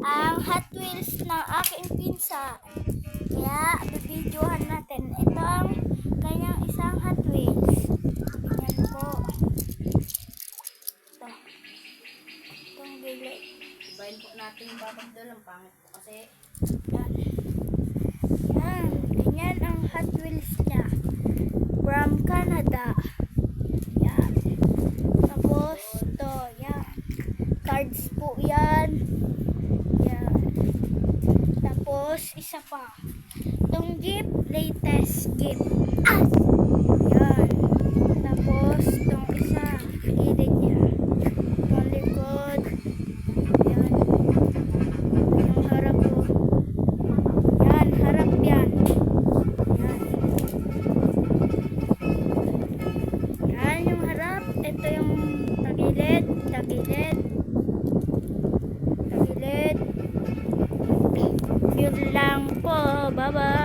ang Hot Wheels ng aking pinsa. Kaya, bibidyohan natin. Ito ang kanyang isang Hot Wheels. Yan po. Ito. Itong gilid. Ibahin po natin yung babagdol. Ang pangit po kasi. Yan. Yan. Ganyan ang Hot Wheels niya. From Canada. Yan. Tapos, ito. Yan. Cards po yan. Yan. Tapos, isa pa. Itong jeep, latest jeep. Ah! Yan. Tapos, itong isa, gilid niya. Itong likod. Yan. Yung harap po. Yan, harap yan. Yan. Yan yung harap. Ito yung tagilid. Tagilid. Tagilid. Yun lang po. Bye-bye.